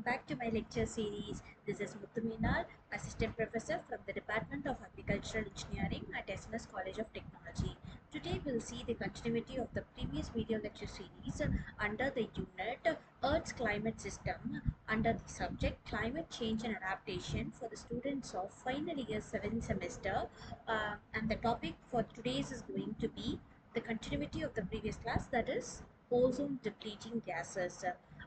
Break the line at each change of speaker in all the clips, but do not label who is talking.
back to my lecture series. This is Muthu Meenal, Assistant Professor from the Department of Agricultural Engineering at SMS College of Technology. Today we'll see the continuity of the previous video lecture series under the unit Earth's Climate System under the subject Climate Change and Adaptation for the students of final year 7th semester, and the topic for today's is going to be the continuity of the previous class, that is ozone depleting gases.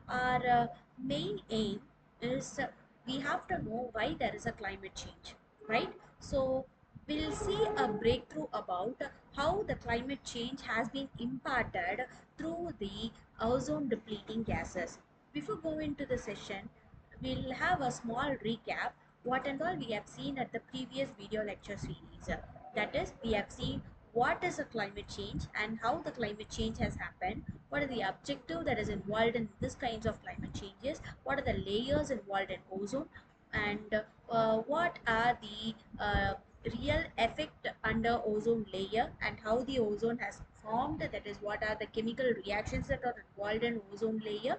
Our main aim is we have to know why there is a climate change, right? So we'll see a breakthrough about how the climate change has been imparted through the ozone depleting gases. Before going into the session, we'll have a small recap what and all we have seen at the previous video lecture series. That is, we have seen what is a climate change and how the climate change has happened, what are the objective that is involved in this kinds of climate changes, what are the layers involved in ozone, and what are the real effect under ozone layer and how the ozone has formed, that is what are the chemical reactions that are involved in ozone layer.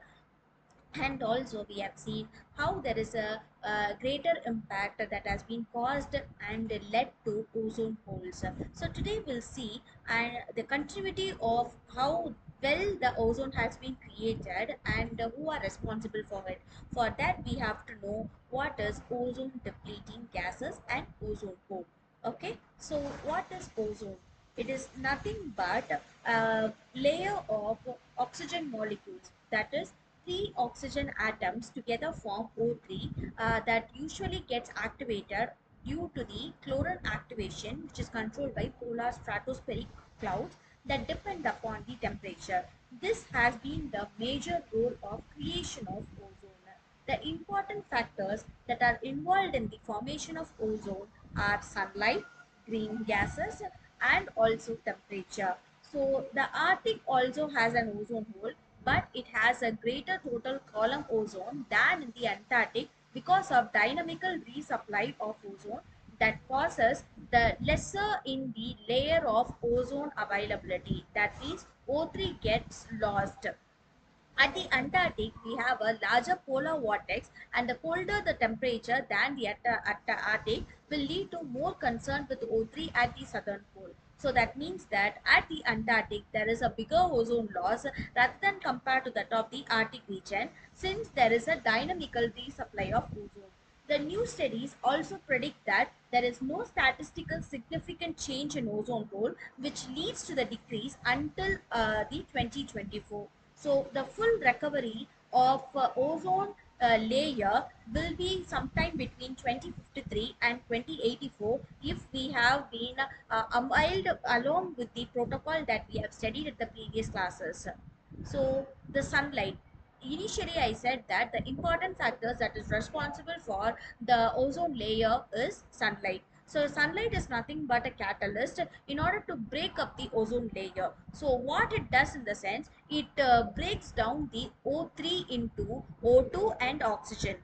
And also we have seen how there is a greater impact that has been caused and led to ozone holes. So today we'll see the continuity of how well the ozone has been created and who are responsible for it. For that we have to know what is ozone depleting gases and ozone hole. Okay, so what is ozone? It is nothing but a layer of oxygen molecules, that is three oxygen atoms together form O3 that usually gets activated due to the chlorine activation, which is controlled by polar stratospheric clouds that depend upon the temperature. This has been the major role of creation of ozone. The important factors that are involved in the formation of ozone are sunlight, green gases, and also temperature. So the Arctic also has an ozone hole, but it has a greater total column ozone than in the Antarctic because of dynamical resupply of ozone that causes the lesser in the layer of ozone availability. That means O3 gets lost. At the Antarctic, we have a larger polar vortex, and the colder the temperature than the Arctic will lead to more concern with O3 at the southern pole. So that means that at the Antarctic, there is a bigger ozone loss rather than compared to that of the Arctic region, since there is a dynamical resupply of ozone. The new studies also predict that there is no statistical significant change in ozone hole, which leads to the decrease until the 2024. So the full recovery of ozone layer will be sometime between 2053 and 2084 if we have been upheld along with the protocol that we have studied at the previous classes. So the sunlight. Initially, I said that the important factors that is responsible for the ozone layer is sunlight. So sunlight is nothing but a catalyst in order to break up the ozone layer. So what it does in the sense, it breaks down the O3 into O2 and oxygen.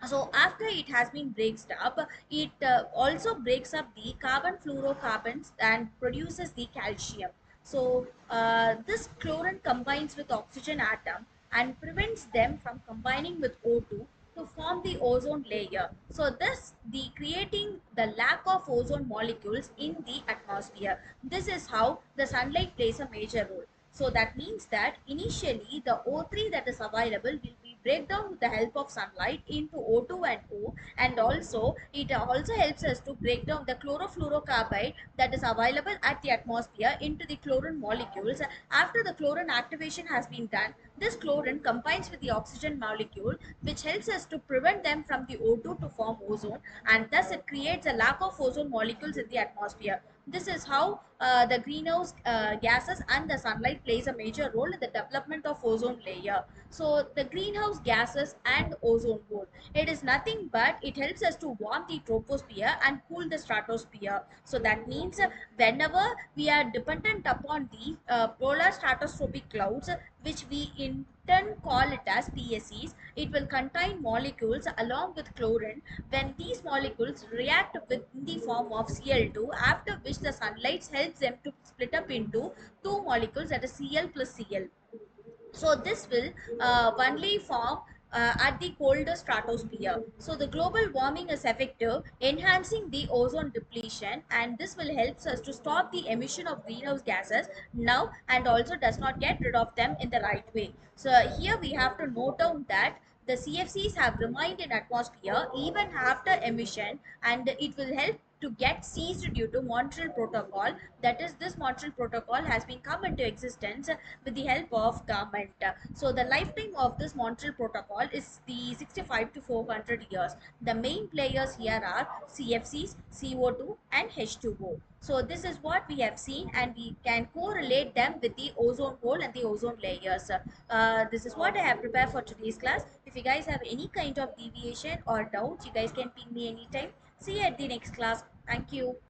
So after it has been breaks up, it also breaks up the carbon fluorocarbons and produces the calcium. So this chlorine combines with oxygen atom and prevents them from combining with O2 to form the ozone layer. So this the creating the lack of ozone molecules in the atmosphere. This is how the sunlight plays a major role. So that means that initially the O3 that is available will be break down with the help of sunlight into O2 and O, and also it also helps us to break down the chlorofluorocarbide that is available at the atmosphere into the chlorine molecules. After the chlorine activation has been done, this chlorine combines with the oxygen molecule, which helps us to prevent them from the O2 to form ozone, and thus it creates a lack of ozone molecules in the atmosphere. This is how the greenhouse gases and the sunlight plays a major role in the development of ozone layer. So the greenhouse gases and ozone hole, it is nothing but it helps us to warm the troposphere and cool the stratosphere. So that means whenever we are dependent upon the polar stratospheric clouds, which we in turn call it as PSEs, it will contain molecules along with chlorine. When these molecules react with in the form of Cl2, after which the sunlight helps them to split up into two molecules, that is Cl plus Cl. So this will only form at the colder stratosphere. So the global warming is effective, enhancing the ozone depletion, and this will help us to stop the emission of greenhouse gases now and also does not get rid of them in the right way. So here we have to note down that the CFCs have remained in atmosphere even after emission, and it will help to get ceased due to Montreal Protocol. That is, this Montreal Protocol has been come into existence with the help of government. So the lifetime of this Montreal Protocol is the 65 to 400 years. The main players here are CFCs, CO2 and H2O. So this is what we have seen, and we can correlate them with the ozone hole and the ozone layers. This is what I have prepared for today's class. If you guys have any kind of deviation or doubts, you guys can ping me anytime. See you at the next class. Thank you.